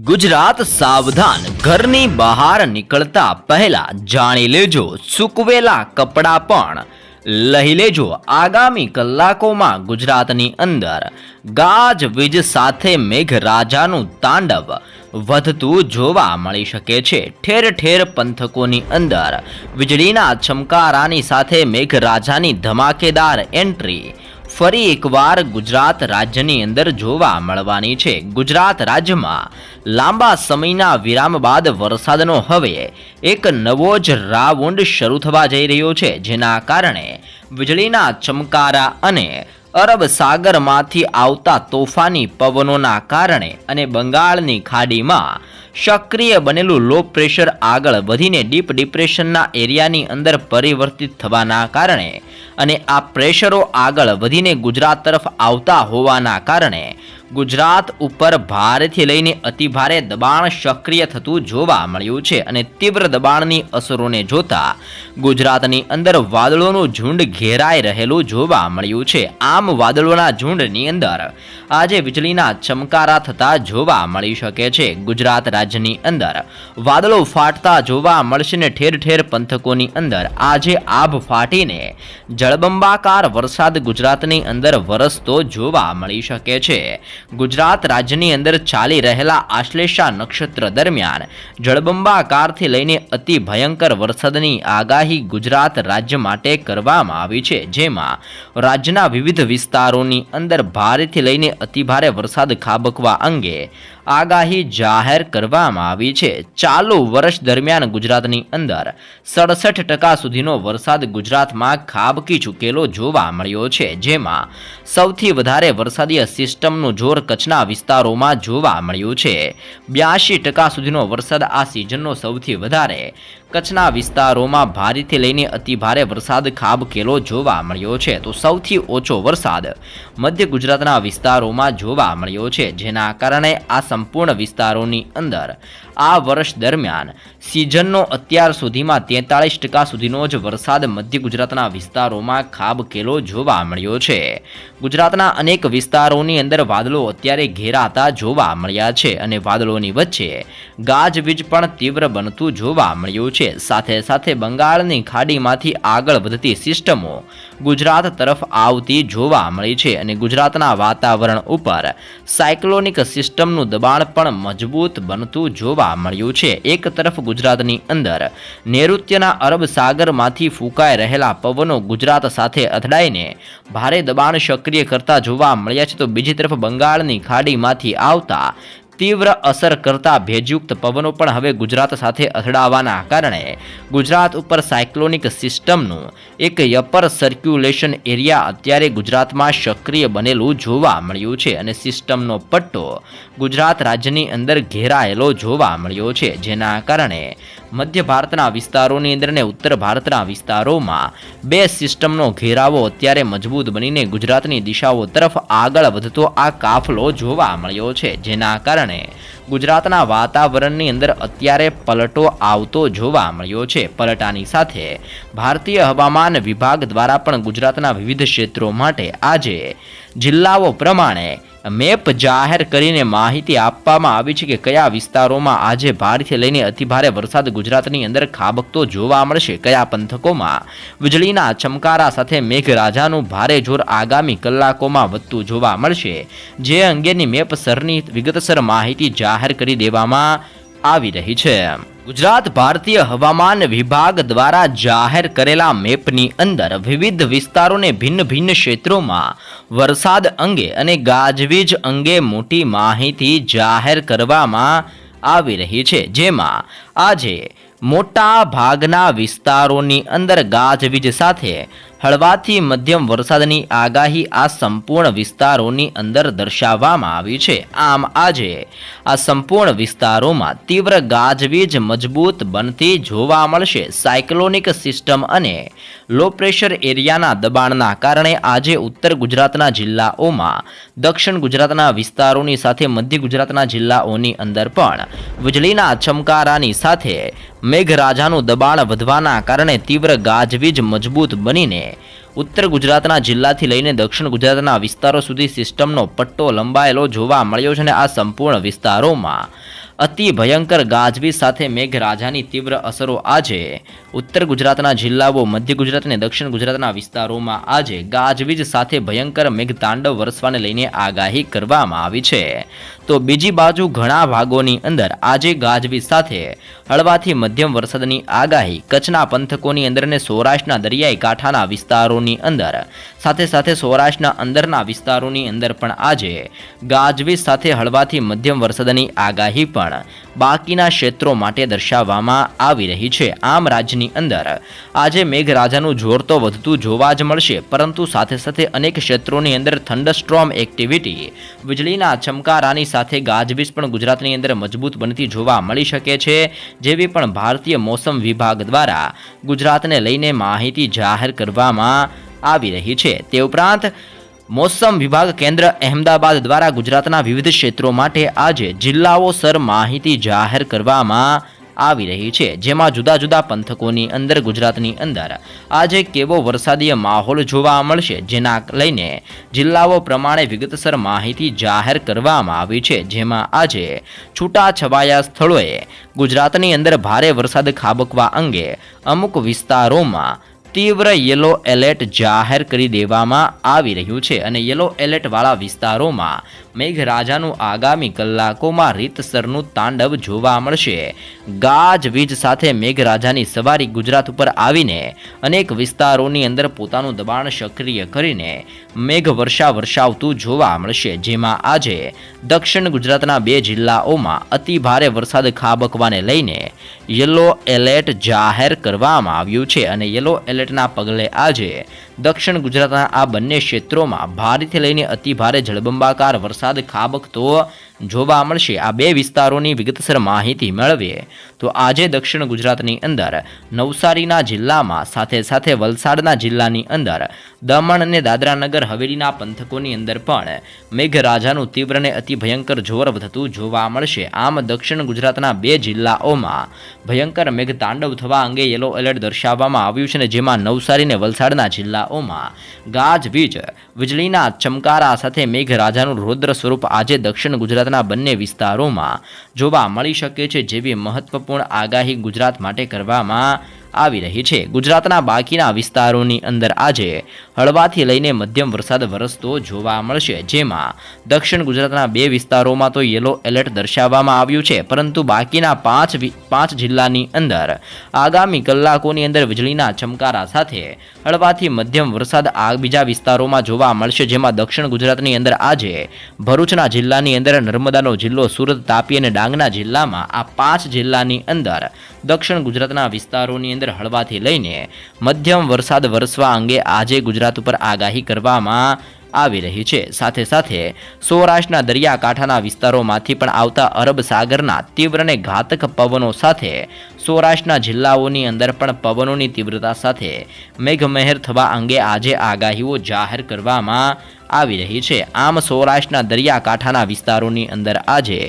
ગુજરાત સાવધાન, ઘરની બહાર નીકળતા પહેલા જાણી લેજો સૂકવેલા કપડાં પણ લઈ લેજો. આગામી કલાકોમાં ગુજરાતની અંદર ગાજવીજ સાથે મેઘરાજાનું તાંડવ વધતું જોવા મળી શકે છે. ઠેર ઠેર પંથકોની અંદર વીજળીના ચમકારાની સાથે મેઘરાજાની ધમાકેદાર એન્ટ્રી ફરી એકવાર ગુજરાત રાજ્યની અંદર જોવા મળવાની છે. ગુજરાત રાજ્યમાં લાંબા સમયના વિરામ બાદ વરસાદનો હવે એક નવો જ રાઉન્ડ શરૂ થવા જઈ રહ્યો છે, જેના કારણે વીજળીના ચમકારા અને અરબ સાગરમાંથી આવતા તોફાની પવનોના કારણે અને બંગાળની ખાડીમાં સક્રિય બનેલું લો પ્રેશર આગળ વધીને ડીપ ડિપ્રેશનના એરિયાની અંદર પરિવર્તિત થવાના કારણે અને આ પ્રેશરો આગળ વધીને ગુજરાત તરફ આવતા હોવાના કારણે ગુજરાત ઉપર ભારેથી લઈને અતિભારે દબાણ સક્રિય થતું જોવા મળ્યું છે. અને તીવ્ર દબાણની અસરોને જોતા ગુજરાતની અંદર વાદળોનું ઝુંડ ઘેરાઈ રહેલું જોવા મળ્યું છે. આમ વાદળોના ઝુંડની અંદર આજે વીજળીના ચમકારા થતા જોવા મળી શકે છે. ગુજરાત રાજ્યની અંદર વાદળો ફાટતા જોવા મળશે ને ઠેર ઠેર પંથકોની અંદર આજે આભ ફાટીને જળબંબાકાર વરસાદ ગુજરાતની અંદર વરસતો જોવા મળી શકે છે. ગુજરાત રાજ્યની અંદર ચાલી રહેલા આશ્લેષા નક્ષત્ર દરમિયાન જળબંબાકારથી લઈને અતિ ભયંકર વરસાદની આગાહી ગુજરાત રાજ્ય માટે કરવામાં આવી છે, જેમાં રાજ્યના વિવિધ વિસ્તારોની અંદર ભારેથી લઈને અતિભારે વરસાદ ખાબકવા અંગે આગાહી જાહેર કરવામાં આવી છે. ચાલુ વર્ષ દરમિયાન ગુજરાતની અંદર 67% સુધીનો વરસાદ ગુજરાતમાં ખાબકી ચૂકેલો જોવા મળ્યો છે, જેમાં સૌથી વધારે વરસાદીય સિસ્ટમનું જોર કચ્છના વિસ્તારોમાં જોવા મળ્યું છે. 82% સુધીનો વરસાદ આ સિઝનનો સૌથી વધારે કચ્છના વિસ્તારોમાં ભારેથી લઈને અતિભારે વરસાદ ખાબકેલો જોવા મળ્યો છે. તો સૌથી ઓછો વરસાદ મધ્ય ગુજરાતના વિસ્તારોમાં જોવા મળ્યો છે, જેના કારણે આ સંપૂર્ણ વિસ્તારોની અંદર આ વર્ષ દરમિયાન સિઝનનો અત્યાર સુધીમાં 43% સુધીનો જ વરસાદ મધ્ય ગુજરાતના વિસ્તારોમાં ખાબકેલો જોવા મળ્યો છે. ગુજરાતના અનેક વિસ્તારોની અંદર વાદળો અત્યારે ઘેરાતા જોવા મળ્યા છે અને વાદળોની વચ્ચે ગાજવીજ પણ તીવ્ર બનતું જોવા મળ્યું છે. સાથે સાથે બંગાળની ખાડીમાંથી આગળ વધતી સિસ્ટમો ગુજરાત તરફ આવતી જોવા મળી છે અને ગુજરાતના વાતાવરણ ઉપર સાયક્લોનિક સિસ્ટમનું દબાણ પણ મજબૂત બનતું જોવા મળ્યું છે. એક તરફ ગુજરાતની અંદર નૈઋત્યના અરબ સાગરમાંથી ફૂંકાઈ રહેલા પવનો ગુજરાત સાથે અથડાઈને ભારે દબાણ સક્રિય કરતા જોવા મળ્યા છે, તો બીજી તરફ બંગાળની ખાડીમાંથી આવતા તીવ્ર અસર કરતા ભેજયુક્ત પવનો પણ હવે ગુજરાત સાથે અથડાવાના કારણે ગુજરાત ઉપર સાયક્લોનિક સિસ્ટમનું એક અપર સર્ક્યુલેશન એરિયા અત્યારે ગુજરાતમાં સક્રિય બનેલું જોવા મળ્યું છે અને સિસ્ટમનો પટ્ટો ગુજરાત રાજ્યની અંદર ઘેરાયેલો જોવા મળ્યો છે, જેના કારણે મધ્ય ભારતના વિસ્તારોની અંદર અને ઉત્તર ભારતના વિસ્તારોમાં બે સિસ્ટમનો ઘેરાવો અત્યારે મજબૂત બનીને ગુજરાતની દિશાઓ તરફ આગળ વધતો આ કાફલો જોવા મળ્યો છે, જેના કારણે ગુજરાતના વાતાવરણની અંદર અત્યારે પલટો આવતો જોવા મળ્યો છે. પલટાની સાથે ભારતીય હવામાન વિભાગ દ્વારા પણ ગુજરાતના વિવિધ ક્ષેત્રો માટે આજે જિલ્લાઓ પ્રમાણે મેપ જાહેર કરીને માહિતી આપવામાં આવી છે કે કયા વિસ્તારોમાં આજે ભારેથી લઈને અતિભારે વરસાદ ગુજરાતની અંદર ખાબકતો જોવા મળશે, કયા પંથકોમાં વીજળીના ચમકારા સાથે મેઘરાજાનું ભારે જોર આગામી કલાકોમાં વધતું જોવા મળશે, જે અંગેની મેપસરની વિગતસર માહિતી જાહેર કરી દેવામાં આવી રહી છે. ગુજરાત ભારતીય હવામાન વિભાગ દ્વારા જાહેર કરેલા મેપની અંદર વિવિધ વિસ્તારોને ભિન્ન ભિન્ન ક્ષેત્રોમાં વરસાદ અંગે અને ગાજવીજ અંગે મોટી માહિતી જાહેર કરવામાં આવી રહી છે, જેમાં આજે મોટા ભાગના વિસ્તારોની અંદર ગાજવીજ સાથે હળવાથી મધ્યમ વરસાદની આગાહી આ સંપૂર્ણ વિસ્તારોની અંદર દર્શાવવામાં આવી છે. આમ આજે આ સંપૂર્ણ વિસ્તારોમાં તીવ્ર ગાજવીજ મજબૂત બનતી જોવા મળશે. સાયક્લોનિક સિસ્ટમ અને લો પ્રેશર એરિયાના દબાણના કારણે આજે ઉત્તર ગુજરાતના જિલ્લાઓમાં, દક્ષિણ ગુજરાતના વિસ્તારોની સાથે મધ્ય ગુજરાતના જિલ્લાઓની અંદર પણ વીજળીના ચમકારાની સાથે મેઘરાજાનું દબાણ વધવાના કારણે તીવ્ર ગાજવીજ મજબૂત બનીને ઉત્તર ગુજરાતના જિલ્લાથી લઈને દક્ષિણ ગુજરાતના વિસ્તારો સુધી સિસ્ટમનો પટ્ટો લંબાયેલો જોવા મળ્યો છે અને આ સંપૂર્ણ વિસ્તારોમાં અતિ ભયંકર ગાજવીજ સાથે મેઘરાજાની તીવ્ર અસરો આજે ઉત્તર ગુજરાતના જિલ્લાઓ, મધ્ય ગુજરાત અને દક્ષિણ ગુજરાતના વિસ્તારોમાં આજે ગાજવીજ સાથે ભયંકર મેઘતાંડવ વરસવાને લઈને આગાહી કરવામાં આવી છે. તો બીજી બાજુ ઘણા ભાગોની અંદર આજે ગાજવીજ સાથે હળવાથી મધ્યમ વરસાદની આગાહી કચ્છના પંથકોની અંદર અને સૌરાષ્ટ્રના દરિયાઈ કાંઠાના વિસ્તારોની અંદર, સાથે સાથે સૌરાષ્ટ્રના અંદરના વિસ્તારોની અંદર પણ આજે ગાજવીજ સાથે હળવાથી મધ્યમ વરસાદની આગાહી પણ બાકીના ક્ષેત્રો માટે દર્શાવવામાં આવી રહી છે. આમ રાજ્યની અંદર આજે મેઘરાજાનું જોર તો વધતું જોવા જ મળશે, પરંતુ સાથે સાથે અનેક ક્ષેત્રોની અંદર થંડરસ્ટ્રોમ એક્ટિવિટી, વીજળીના ચમકારાની સાથે ગાજવીજ પણ ગુજરાતની અંદર મજબૂત બનતી જોવા મળી શકે છે, જેવી પણ ભારતીય મોસમ વિભાગ દ્વારા ગુજરાતને લઈને માહિતી જાહેર કરવામાં આવી રહી છે. તે ઉપરાંત મોસમ વિભાગ કેન્દ્ર અહેમદાબાદ દ્વારા ગુજરાતના વિવિધ ક્ષેત્રો માટે આજે જિલ્લાઓસર માહિતી જાહેર કરવામાં આવી રહી છે, જેમાં જુદા જુદા પંથકોની અંદર ગુજરાતની અંદર આજે કેવો વરસાદીય માહોલ જોવા મળશે, જેના લઈને જિલ્લાઓ પ્રમાણે વિગતસર માહિતી જાહેર કરવામાં આવી છે. જેમાં આજે છૂટાછવાયા સ્થળોએ ગુજરાતની અંદર ભારે વરસાદ ખાબકવા અંગે અમુક વિસ્તારોમાં તીવ્ર યલો એલર્ટ જાહેર કરી દેવામાં આવી રહ્યું છે અને યલો એલર્ટવાળા વિસ્તારોમાં મેઘરાજાનું આગામી કલાકોમાં રીતસરનું તાંડવ જોવા મળશે. ગાજવીજ સાથે મેઘરાજાની સવારી ગુજરાત ઉપર આવીને અનેક વિસ્તારોની અંદર પોતાનું દબાણ સક્રિય કરીને મેઘવર્ષા વરસાવતું જોવા મળશે, જેમાં આજે દક્ષિણ ગુજરાતના 2 જિલ્લાઓમાં અતિ ભારે વરસાદ ખાબકવાને લઈને યલો એલર્ટ જાહેર કરવામાં આવ્યું છે અને યલો એલર્ટના પગલે આજે દક્ષિણ ગુજરાતના આ બંને ક્ષેત્રોમાં ભારેથી લઈને અતિ ભારે જળબંબાકાર વરસાદ ખાબકતો જોવા મળશે. આ 2 વિસ્તારોની વિગતસર માહિતી મેળવીએ તો આજે દક્ષિણ ગુજરાતની અંદર નવસારીના જિલ્લામાં, સાથે સાથે વલસાડના જિલ્લાની અંદર, દમણ અને દાદરા નગર હવેલીના પંથકોની અંદર પણ મેઘરાજાનું તીવ્ર અને અતિ ભયંકર જોર વધતું જોવા મળશે. આમ દક્ષિણ ગુજરાતના 2 જિલ્લાઓમાં ભયંકર મેઘતાંડવ થવા અંગે યલો એલર્ટ દર્શાવવામાં આવ્યું છે, જેમાં નવસારી અને વલસાડના જિલ્લાઓમાં ગાજવીજ, વીજળીના ચમકારા સાથે મેઘરાજાનું રૌદ્ર સ્વરૂપ આજે દક્ષિણ ગુજરાતના બંને વિસ્તારોમાં જોવા મળી શકે છે, જેવી મહત્વપૂર્ણ આગાહી ગુજરાત માટે કરવામાં આવી રહી છે. ગુજરાતના બાકીના વિસ્તારોની અંદર આજે હળવાથી લઈને મધ્યમ વરસાદ વરસતો જોવા મળશે, જેમાં દક્ષિણ ગુજરાતના 2 વિસ્તારોમાં તો યલો એલર્ટ દર્શાવવામાં આવ્યું છે, પરંતુ બાકીના 5 જિલ્લાની અંદર આગામી કલાકોની અંદર વીજળીના ચમકારા સાથે હળવાથી મધ્યમ વરસાદ બીજા વિસ્તારોમાં જોવા મળશે, જેમાં દક્ષિણ ગુજરાતની અંદર આજે ભરૂચના જિલ્લાની અંદર, નર્મદાનો જિલ્લો, સુરત, તાપી અને ડાંગના જિલ્લામાં આ 5 જિલ્લાની અંદર દક્ષિણ ગુજરાતના વિસ્તારોની અંદર હળવાથી લઈને મધ્યમ વરસાદ વરસવા અંગે આજે ગુજરાત ઉપર આગાહી કરવામાં આવી રહી છે. સાથે સાથે સૌરાષ્ટ્રના દરિયાકાંઠાના વિસ્તારોમાંથી પણ આવતા અરબ સાગરના તીવ્ર અને ઘાતક પવનો સાથે સૌરાષ્ટ્રના જિલ્લાઓની અંદર પણ પવનોની તીવ્રતા સાથે મેઘમહેર થવા અંગે આજે આગાહીઓ જાહેર કરવામાં આવી રહી છે. આમ સૌરાષ્ટ્રના દરિયાકાંઠાના વિસ્તારોની અંદર આજે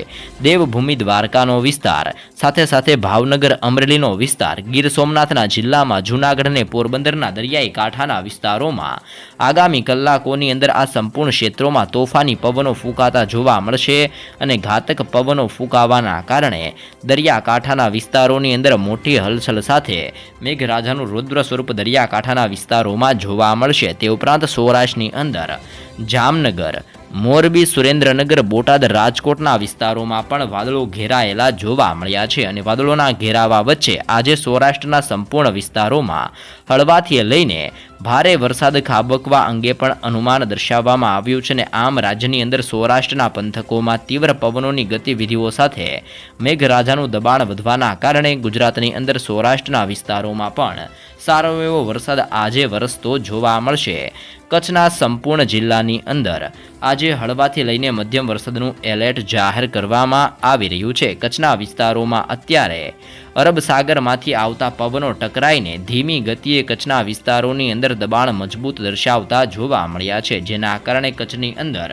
દેવભૂમિ દ્વારકાનો વિસ્તાર, સાથે સાથે ભાવનગર, અમરેલીનો વિસ્તાર, ગીર સોમનાથના જિલ્લામાં જૂનાગઢ અને પોરબંદરના દરિયાઈ કાંઠાના વિસ્તારોમાં આગામી કલાકોની અંદર આ સંપૂર્ણ ક્ષેત્રોમાં તોફાની પવનો ફૂંકાતા જોવા મળશે અને ઘાતક પવનો ફૂંકાવાના કારણે દરિયાકાંઠાના વિસ્તારોની અંદર મોટી હલચલ સાથે મેઘરાજાનું રૌદ્ર સ્વરૂપ દરિયાકાંઠાના વિસ્તારોમાં જોવા મળશે. તે ઉપરાંત સૌરાષ્ટ્રની અંદર જામનગર, મોરબી, સુરેન્દ્રનગર, બોટાદ, રાજકોટના વિસ્તારોમાં પણ વાદળો ઘેરાયેલા જોવા મળ્યા છે અને વાદળોના ઘેરાવા વચ્ચે આજે સૌરાષ્ટ્રના સંપૂર્ણ વિસ્તારોમાં હળવાથી લઈને ભારે વરસાદ ખાબકવા અંગે પણ અનુમાન દર્શાવવામાં આવ્યું છે અને આમ રાજ્યની અંદર સૌરાષ્ટ્રના પંથકોમાં તીવ્ર પવનોની ગતિવિધિઓ સાથે મેઘરાજાનું દબાણ વધવાના કારણે ગુજરાતની અંદર સૌરાષ્ટ્રના વિસ્તારોમાં પણ સારો એવો વરસાદ આજે વરસતો જોવા મળશે. કચ્છના સંપૂર્ણ જિલ્લાની અંદર આજે હળવાથી લઈને મધ્યમ વરસાદનું એલર્ટ જાહેર કરવામાં આવી રહ્યું છે. કચ્છના વિસ્તારોમાં અત્યારે અરબ સાગરમાંથી આવતા પવનો ટકરાઈને ધીમી ગતિએ કચ્છના વિસ્તારોની અંદર દબાણ મજબૂત દર્શાવતા જોવા મળ્યા છે, જેના કારણે કચ્છની અંદર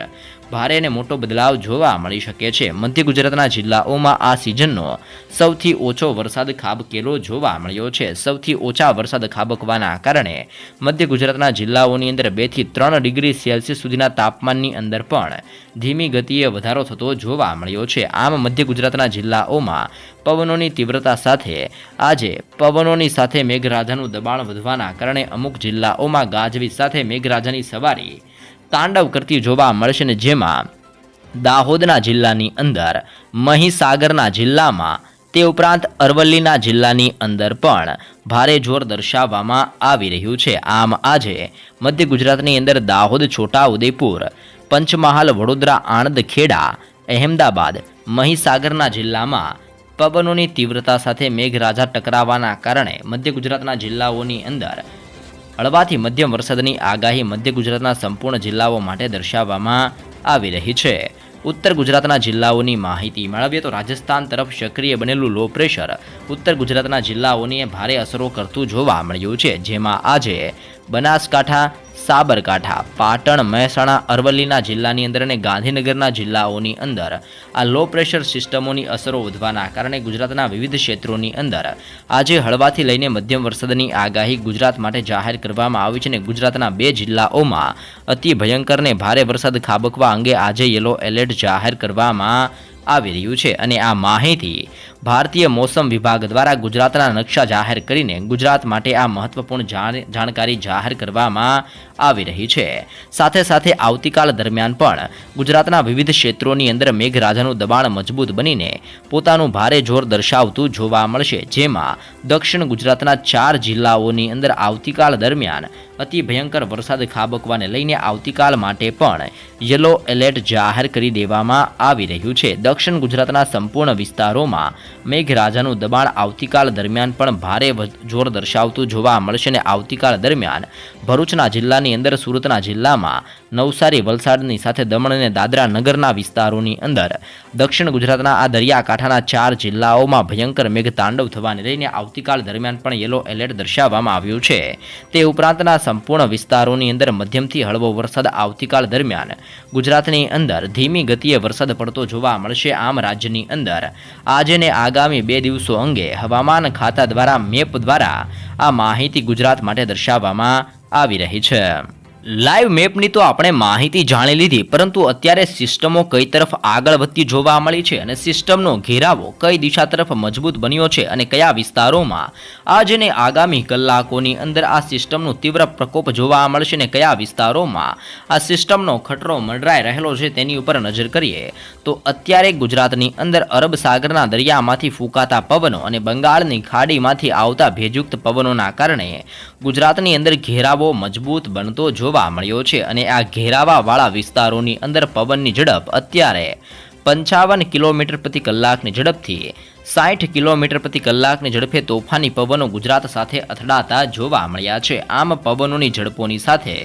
ભારે અને મોટો બદલાવ જોવા મળી શકે છે. મધ્ય ગુજરાતના જિલ્લાઓમાં આ સિઝનનો સૌથી ઓછો વરસાદ ખાબકેલો જોવા મળ્યો છે. સૌથી ઓછા વરસાદ ખાબકવાના કારણે મધ્ય ગુજરાતના જિલ્લાઓની અંદર 2 થી 3 ડિગ્રી સેલ્સિયસ સુધીના તાપમાનની અંદર પણ ધીમી ગતિએ વધારો થતો જોવા મળ્યો છે. આમ મધ્ય ગુજરાતના જિલ્લાઓમાં પવનોની તીવ્રતા સાથે આજે પવનોની સાથે મેઘરાજાનું દબાણ વધવાના કારણે અમુક જિલ્લાઓમાં ગાજવીજ સાથે મેઘરાજાની સવારી તાંડવ કરતી જોવા મળશે ને જેમાં દાહોદના જિલ્લાની અંદર, મહીસાગરના જિલ્લામાં, તે ઉપરાંત અરવલ્લીના જિલ્લાની અંદર પણ ભારે જોર દર્શાવવામાં આવી રહ્યું છે. આમ આજે મધ્ય ગુજરાતની અંદર દાહોદ, છોટા ઉદેપુર, પંચમહાલ, વડોદરા, આણંદ, ખેડા, અહેમદાબાદ, મહીસાગરના જિલ્લામાં પવનોની તીવ્રતા સાથે મેઘરાજા ટકરાવાના કારણે મધ્ય ગુજરાતના જિલ્લાઓની અંદર હળવાથી મધ્યમ વરસાદની આગાહી મધ્ય ગુજરાતના સંપૂર્ણ જિલ્લાઓ માટે દર્શાવવામાં આવી રહી છે. ઉત્તર ગુજરાતના જિલ્લાઓની માહિતી મેળવીએ તો રાજસ્થાન તરફ સક્રિય બનેલું લો પ્રેશર ઉત્તર ગુજરાતના જિલ્લાઓને ભારે અસરો કરતું જોવા મળ્યું છે. જેમાં આજે બનાસકાંઠા, સાબરકાંઠા, પાટણ, મહેસાણા, અરવલ્લીના જિલ્લાની અંદર અને ગાંધીનગરના જિલ્લાઓની અંદર આ લો પ્રેશર સિસ્ટમોની અસરો વધવાના કારણે ગુજરાતના વિવિધ ક્ષેત્રોની અંદર આજે હળવાથી લઈને મધ્યમ વરસાદની આગાહી ગુજરાત માટે જાહેર કરવામાં આવી છે અને ગુજરાતના 2 જિલ્લાઓમાં અતિ ભયંકર ને ભારે વરસાદ ખાબકવા અંગે આજે યલો એલર્ટ જાહેર કરવામાં આવી રહ્યું છે. અને આ માહિતી ભારતીય મોસમ વિભાગ દ્વારા ગુજરાતના નકશા જાહેર કરીને ગુજરાત માટે આ મહત્વપૂર્ણ જાણકારી જાહેર કરવામાં આવી રહી છે. સાથે સાથે આવતીકાલ દરમિયાન પણ ગુજરાતના વિવિધ ક્ષેત્રોની અંદર મેઘરાજાનું દબાણ મજબૂત બનીને પોતાનું ભારે જોર દર્શાવતું જોવા મળશે. જેમાં દક્ષિણ ગુજરાતના 4 જિલ્લાઓની અંદર આવતીકાલ દરમિયાન અતિ ભયંકર વરસાદ ખાબકવાને લઈને આવતીકાલ માટે પણ યલો એલર્ટ જાહેર કરી દેવામાં આવી રહ્યું છે. દક્ષિણ ગુજરાતના સંપૂર્ણ વિસ્તારોમાં મેઘરાજાનું દબાણ આવતીકાલ દરમિયાન પણ ભારે જોર દર્શાવતું જોવા મળશે અને આવતીકાલ દરમિયાન ભરૂચના જિલ્લાની અંદર, સુરતના જિલ્લામાં, નવસારી, વલસાડની સાથે દમણ અને દાદરા નગરના વિસ્તારોની અંદર દક્ષિણ ગુજરાતના આ દરિયાકાંઠાના 4 જિલ્લાઓમાં ભયંકર મેઘતાંડવ થવાને લઈને આવતીકાલ દરમિયાન પણ યલો એલર્ટ દર્શાવવામાં આવ્યું છે. તે ઉપરાંતના સંપૂર્ણ વિસ્તારોની અંદર મધ્યમથી હળવો વરસાદ આવતીકાલ દરમિયાન ગુજરાતની અંદર ધીમી ગતિએ વરસાદ પડતો જોવા મળશે. આમ રાજ્યની અંદર આજે ને આગામી 2 દિવસો અંગે હવામાન ખાતા દ્વારા મેપ દ્વારા આ માહિતી ગુજરાત માટે દર્શાવવામાં આવી રહી છે. લાઈવ મેપની તો આપણે માહિતી જાણી લીધી, પરંતુ અત્યારે સિસ્ટમો કઈ તરફ આગળ વધતી જોવા મળી છે અને સિસ્ટમનો ઘેરાવો કઈ દિશા તરફ મજબૂત બન્યો છે અને કયા વિસ્તારોમાં આજે ને આગામી કલાકોની અંદર આ સિસ્ટમનો તીવ્ર પ્રકોપ જોવા મળશે અને કયા વિસ્તારોમાં આ સિસ્ટમનો ખતરો મંડરાઈ રહેલો છે તેની ઉપર નજર કરીએ તો અત્યારે ગુજરાતની અંદર અરબ સાગરના દરિયામાંથી ફૂંકાતા પવનો અને બંગાળની ખાડીમાંથી આવતા ભેજયુક્ત પવનોના કારણે ગુજરાતની અંદર ઘેરાવો મજબૂત બનતો જોવા મળ્યો છે. અને આ ઘેરાવાવાળા વિસ્તારોની અંદર પવનની ઝડપ અત્યારે 55 કિલોમીટર પ્રતિ કલાકની ઝડપથી 60 કિલોમીટર પ્રતિ કલાકની ઝડપે તોફાની પવનો ગુજરાત સાથે અથડાતા જોવા મળ્યા છે. આમ પવનોની ઝડપોની સાથે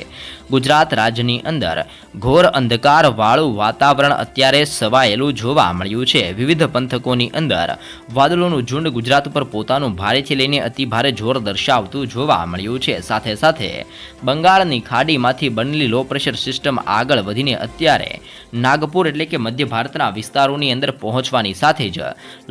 ગુજરાત રાજ્યની અંદર ઘોર અંધકારવાળું વાતાવરણ અત્યારે સવાયેલું જોવા મળ્યું છે. વિવિધ પંથકોની અંદર વાદળોનું ઝુંડ ગુજરાત ઉપર પોતાનું ભારેથી લઈને અતિ ભારે જોર દર્શાવતું જોવા મળ્યું છે. સાથે સાથે બંગાળની ખાડીમાંથી બનેલી લો પ્રેશર સિસ્ટમ આગળ વધીને અત્યારે નાગપુર એટલે કે મધ્ય ભારતના વિસ્તારોની અંદર પહોંચવાની સાથે જ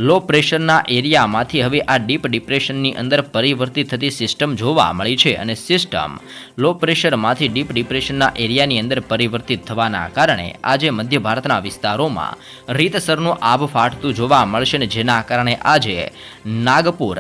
લો પ્રેશરના એરિયામાંથી હવે આ ડીપ ડિપ્રેશનની અંદર પરિવર્તિત થતી સિસ્ટમ જોવા મળી છે. અને સિસ્ટમ લો પ્રેશરમાંથી ડીપ ડિપ્રેશનના એરિયાની અંદર પરિવર્તિત થવાના કારણે આજે મધ્ય ભારતના વિસ્તારોમાં રીતસરનું આભ ફાટતું જોવા મળશે અને જેના કારણે આજે નાગપુર,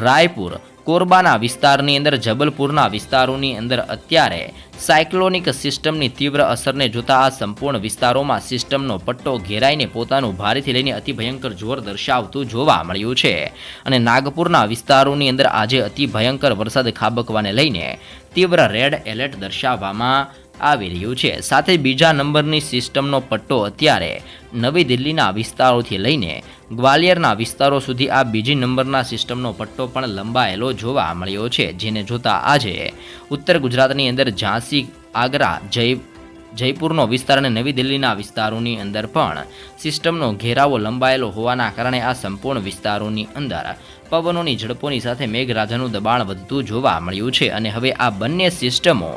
રાયપુર, કોરબાના વિસ્તારની અંદર, જબલપુરના વિસ્તારોની અંદર અત્યારે સાયક્લોનિક સિસ્ટમની તીવ્ર અસરને જોતા આ સંપૂર્ણ વિસ્તારોમાં સિસ્ટમનો પટ્ટો ઘેરાઈને પોતાનું ભારેથી લઈને અતિ ભયંકર જોર દર્શાવતું જોવા મળ્યું છે. અને નાગપુરના વિસ્તારોની અંદર આજે અતિ ભયંકર વરસાદ ખાબકવાને લઈને તીવ્ર રેડ એલર્ટ દર્શાવવામાં આવી રહ્યું છે. સાથે બીજા નંબરની સિસ્ટમનો પટ્ટો અત્યારે નવી દિલ્હીના વિસ્તારોથી લઈને ગ્વાલિયરના વિસ્તારો સુધી આ બીજી નંબરના સિસ્ટમનો પટ્ટો પણ લંબાયેલો જોવા મળ્યો છે. જેને જોતા આજે ઉત્તર ગુજરાતની અંદર ઝાંસી, આગ્રા, જયપુરનો વિસ્તાર અને નવી દિલ્હીના વિસ્તારોની અંદર પણ સિસ્ટમનો ઘેરાવો લંબાયેલો હોવાના કારણે આ સંપૂર્ણ વિસ્તારોની અંદર પવનોની ઝડપોની સાથે મેઘરાજાનું દબાણ વધતું જોવા મળ્યું છે. અને હવે આ બંને સિસ્ટમો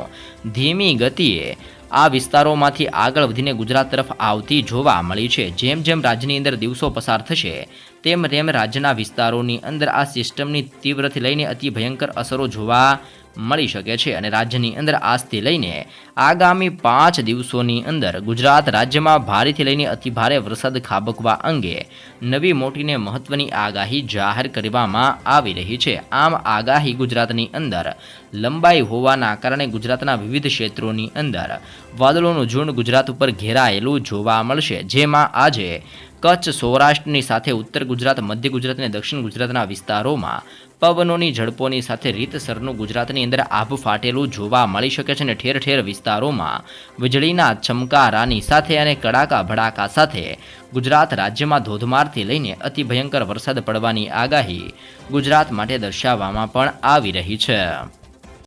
ધીમી ગતિએ આ વિસ્તારોમાંથી આગળ વધીને ગુજરાત તરફ આવતી જોવા મળી છે। જેમ જેમ રાજ્યની અંદર દિવસો પસાર થશે તેમ તેમ રાજ્યના વિસ્તારોની અંદર આ સિસ્ટમની તીવ્રથી લઈને અતિ ભયંકર અસરો જોવા મળી શકે છે અને રાજ્યની અંદર આજથી લઈને આગામી 5 દિવસોની અંદર ગુજરાત રાજ્યમાં ભારેથી લઈને અતિભારે વરસાદ ખાબકવા અંગે નવી મોટીને મહત્વની આગાહી જાહેર કરવામાં આવી રહી છે। આમ આગાહી ગુજરાતની અંદર લંબાઈ હોવાના કારણે ગુજરાતના વિવિધ ક્ષેત્રોની અંદર વાદળોનું ઝુંડ ગુજરાત ઉપર ઘેરાયેલું જોવા મળશે, જેમાં આજે કચ્છ સૌરાષ્ટ્રની સાથે ઉત્તર ગુજરાત, મધ્ય ગુજરાત અને દક્ષિણ ગુજરાતના વિસ્તારોમાં પવનોની ઝડપોની સાથે રીતસરનું ગુજરાતની અંદર આભ ફાટેલું જોવા મળી શકે છે અને ઠેર ઠેર વિસ્તારોમાં વીજળીના ચમકારાની સાથે અને કડાકા ભડાકા સાથે ગુજરાત રાજ્યમાં ધોધમારથી લઈને અતિ ભયંકર વરસાદ પડવાની આગાહી ગુજરાત માટે દર્શાવવામાં પણ આવી રહી છે।